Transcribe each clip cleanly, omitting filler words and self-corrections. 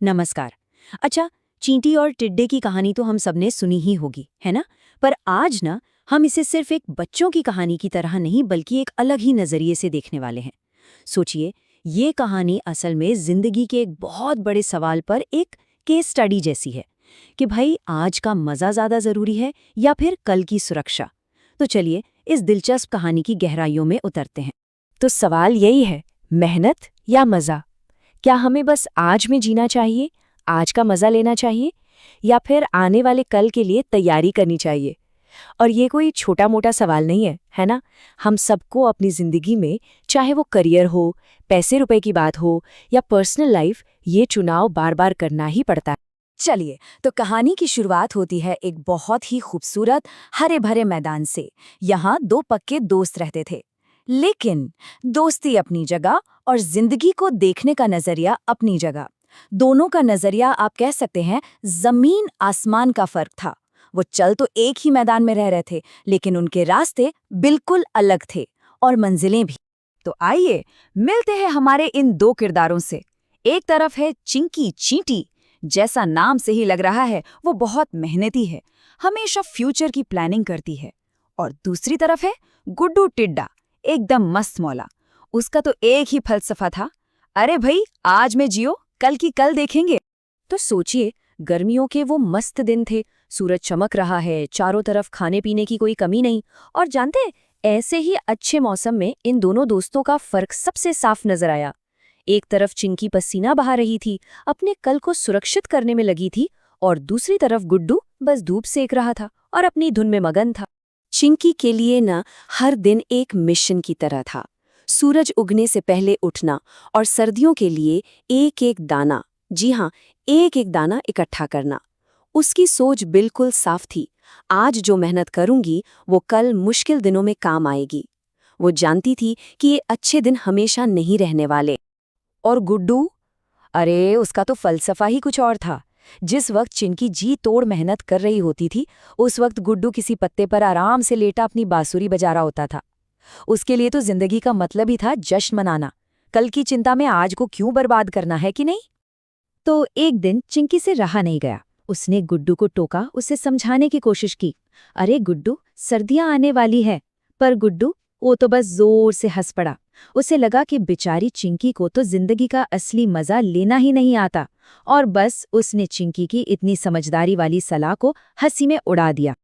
नमस्कार। अच्छा, चींटी और टिड्डे की कहानी तो हम सबने सुनी ही होगी, है ना? पर आज ना हम इसे सिर्फ एक बच्चों की कहानी की तरह नहीं बल्कि एक अलग ही नजरिए से देखने वाले हैं। सोचिए, ये कहानी असल में जिंदगी के एक बहुत बड़े सवाल पर एक केस स्टडी जैसी है कि भाई आज का मजा ज्यादा जरूरी है या फिर कल की सुरक्षा। तो चलिए इस दिलचस्प कहानी की गहराइयों में उतरते हैं। तो सवाल यही है, मेहनत या मज़ा? क्या हमें बस आज में जीना चाहिए, आज का मज़ा लेना चाहिए, या फिर आने वाले कल के लिए तैयारी करनी चाहिए? और ये कोई छोटा-मोटा सवाल नहीं है, है ना? हम सबको अपनी ज़िंदगी में, चाहे वो करियर हो, पैसे-रुपए की बात हो या पर्सनल लाइफ, ये चुनाव बार-बार करना ही पड़ता है। चलिए, तो कहानी की शुरुआत होती है एक बहुत ही खूबसूरत हरे भरे मैदान से। यहाँ दो पक्के दोस्त रहते थे, लेकिन दोस्ती अपनी जगह और जिंदगी को देखने का नजरिया अपनी जगह। दोनों का नजरिया आप कह सकते हैं जमीन आसमान का फर्क था। वो चल तो एक ही मैदान में रह रहे थे, लेकिन उनके रास्ते बिल्कुल अलग थे और मंजिलें भी। तो आइए मिलते हैं हमारे इन दो किरदारों से। एक तरफ है चिंकी चींटी, जैसा नाम से ही लग रहा है वो बहुत मेहनती है, हमेशा फ्यूचर की प्लानिंग करती है। और दूसरी तरफ है गुड्डू टिड्डा, एकदम मस्त मौला। उसका तो एक ही फलसफा था, अरे भाई आज में जियो, कल की कल देखेंगे। तो सोचिए, गर्मियों के वो मस्त दिन थे, सूरज चमक रहा है, चारों तरफ खाने पीने की कोई कमी नहीं। और जानते हैं, ऐसे ही अच्छे मौसम में इन दोनों दोस्तों का फर्क सबसे साफ नजर आया। एक तरफ चिंकी पसीना बहा रही थी, अपने कल को सुरक्षित करने में लगी थी, और दूसरी तरफ गुड्डू बस धूप सेक रहा था और अपनी धुन में मगन था। चिंकी के लिए न हर दिन एक मिशन की तरह था, सूरज उगने से पहले उठना और सर्दियों के लिए एक एक दाना, जी हाँ, एक एक दाना इकट्ठा करना। उसकी सोच बिल्कुल साफ थी, आज जो मेहनत करूंगी वो कल मुश्किल दिनों में काम आएगी। वो जानती थी कि ये अच्छे दिन हमेशा नहीं रहने वाले। और गुड्डू, अरे उसका तो फलसफा ही कुछ और था। जिस वक्त चिंकी जी तोड़ मेहनत कर रही होती थी, उस वक्त गुड्डू किसी पत्ते पर आराम से लेटा अपनी बांसुरी बजा रहा होता था। उसके लिए तो जिंदगी का मतलब ही था जश्न मनाना, कल की चिंता में आज को क्यों बर्बाद करना है कि नहीं। तो एक दिन चिंकी से रहा नहीं गया, उसने गुड्डू को टोका, उसे समझाने की कोशिश की। अरे गुड्डू, सर्दियां आने वाली है। पर गुड्डू वो तो बस जोर से हंस पड़ा। उसे लगा कि बेचारी चिंकी को तो जिंदगी का असली मजा लेना ही नहीं आता, और बस उसने चिंकी की इतनी समझदारी वाली सलाह को हंसी में उड़ा दिया।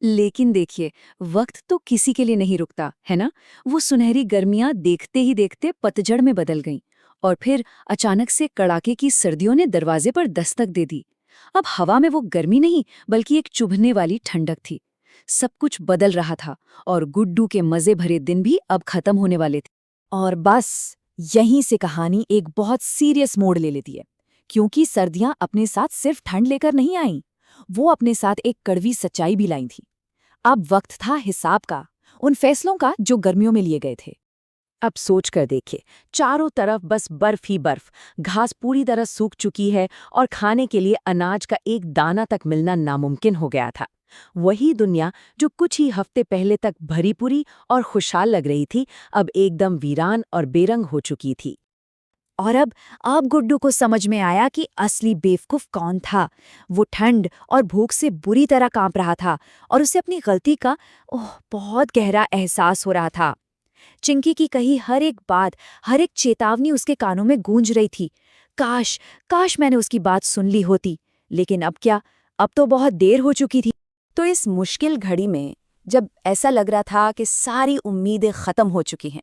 लेकिन देखिए, वक्त तो किसी के लिए नहीं रुकता, है ना? वो सुनहरी गर्मियां देखते ही देखते पतझड़ में बदल गईं, और फिर अचानक से कड़ाके की सर्दियों ने दरवाजे पर दस्तक दे दी। अब हवा में वो गर्मी नहीं, बल्कि एक चुभने वाली ठंडक थी। सब कुछ बदल रहा था, और गुड्डू के मजे भरे दिन भी अब खत्म होने वाले थे। और बस यहीं से कहानी एक बहुत सीरियस मोड़ ले लेती है, क्योंकि सर्दियां अपने साथ सिर्फ ठंड लेकर नहीं आईं, वो अपने साथ एक कड़वी सच्चाई भी लाई थी। अब वक्त था हिसाब का, उन फैसलों का जो गर्मियों में लिए गए थे। अब सोच कर देखिए, चारों तरफ बस बर्फ ही बर्फ, घास पूरी तरह सूख चुकी है और खाने के लिए अनाज का एक दाना तक मिलना नामुमकिन हो गया था। वही दुनिया जो कुछ ही हफ्ते पहले तक भरी पूरी और खुशहाल लग रही थी, अब एकदम वीरान और बेरंग हो चुकी थी। और अब गुड्डू को समझ में आया कि असली बेवकूफ कौन था। वो ठंड और भूख से बुरी तरह कांप रहा था, और उसे अपनी गलती का बहुत गहरा एहसास हो रहा था। चिंकी की कही हर एक बात, हर एक चेतावनी उसके कानों में गूंज रही थी। काश, काश मैंने उसकी बात सुन ली होती। लेकिन अब क्या, अब तो बहुत देर हो चुकी थी। तो इस मुश्किल घड़ी में, जब ऐसा लग रहा था कि सारी उम्मीदें खत्म हो चुकी हैं,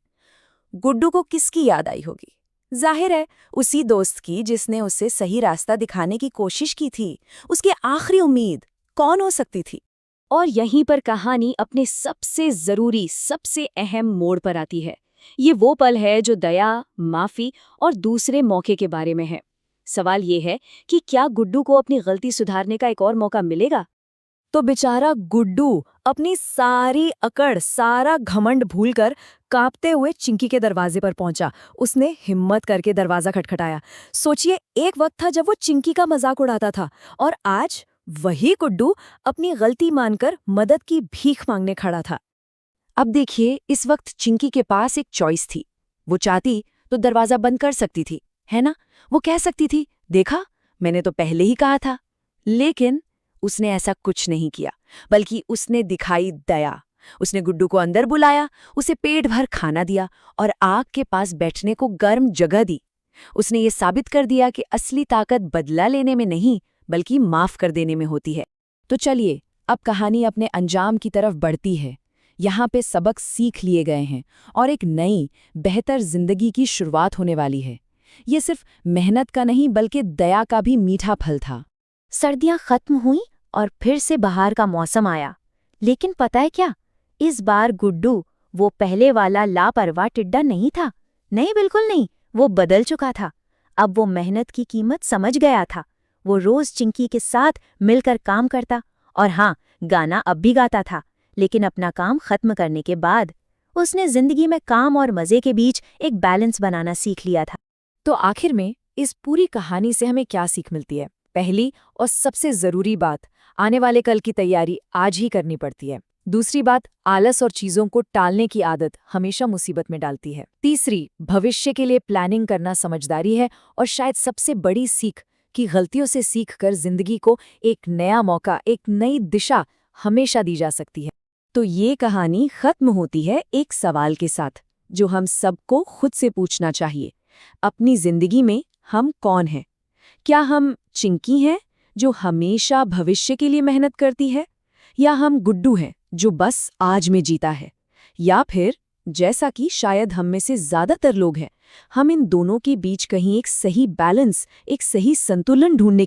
गुड्डू को किसकी याद आई होगी? जाहिर है, उसी दोस्त की जिसने उसे सही रास्ता दिखाने की कोशिश की थी। उसकी आखिरी उम्मीद कौन हो सकती थी? और यहीं पर कहानी अपने सबसे जरूरी, सबसे अहम मोड़ पर आती है। ये वो पल है जो दया, माफी और दूसरे मौके के बारे में है। सवाल ये है कि क्या गुड्डू को अपनी गलती सुधारने का एक और मौका मिलेगा? तो बेचारा गुड्डू अपनी सारी अकड़, सारा घमंड भूलकर कांपते हुए चिंकी के दरवाजे पर पहुंचा। उसने हिम्मत करके दरवाजा खटखटाया। सोचिए, एक वक्त था जब वो चिंकी का मजाक उड़ाता था, और आज वही गुड्डू अपनी गलती मानकर मदद की भीख मांगने खड़ा था। अब देखिए, इस वक्त चिंकी के पास एक चॉइस थी। वो चाहती तो दरवाजा बंद कर सकती थी, है ना? वो कह सकती थी, देखा, मैंने तो पहले ही कहा था। लेकिन उसने ऐसा कुछ नहीं किया, बल्कि उसने दिखाई दया। उसने गुड्डू को अंदर बुलाया, उसे पेट भर खाना दिया और आग के पास बैठने को गर्म जगह दी। उसने ये साबित कर दिया कि असली ताकत बदला लेने में नहीं, बल्कि माफ कर देने में होती है। तो चलिए, अब कहानी अपने अंजाम की तरफ बढ़ती है। यहाँ पे सबक सीख लिए गए हैं और एक नई, बेहतर जिंदगी की शुरुआत होने वाली है। ये सिर्फ मेहनत का नहीं, बल्कि दया का भी मीठा फल था। सर्दियां खत्म हुई और फिर से बहार का मौसम आया। लेकिन पता है क्या, इस बार गुड्डू वो पहले वाला लापरवाह टिड्डा नहीं था। नहीं, बिल्कुल नहीं, वो बदल चुका था। अब वो मेहनत की कीमत समझ गया था। वो रोज चिंकी के साथ मिलकर काम करता और हाँ, गाना अब भी गाता था। लेकिन अपना काम खत्म करने के बाद उसने जिंदगी में काम और मजे के बीच एक बैलेंस बनाना सीख लिया था। तो आखिर में इस पूरी कहानी से हमें क्या सीख मिलती है? पहली और सबसे जरूरी बात, आने वाले कल की तैयारी आज ही करनी पड़ती है। दूसरी बात, आलस और चीजों को टालने की आदत हमेशा मुसीबत में डालती है। तीसरी, भविष्य के लिए प्लानिंग करना समझदारी है। और शायद सबसे बड़ी सीख कि गलतियों से सीखकर जिंदगी को एक नया मौका, एक नई दिशा हमेशा दी जा सकती है। तो ये कहानी खत्म होती है एक सवाल के साथ, जो हम सबको खुद से पूछना चाहिए। अपनी जिंदगी में हम कौन हैं? क्या हम चिंकी हैं जो हमेशा भविष्य के लिए मेहनत करती है, या हम गुड्डू हैं जो बस आज में जीता है? या फिर जैसा कि शायद हम में से ज्यादातर लोग हैं, हम इन दोनों के बीच कहीं एक सही बैलेंस, एक सही संतुलन ढूंढने की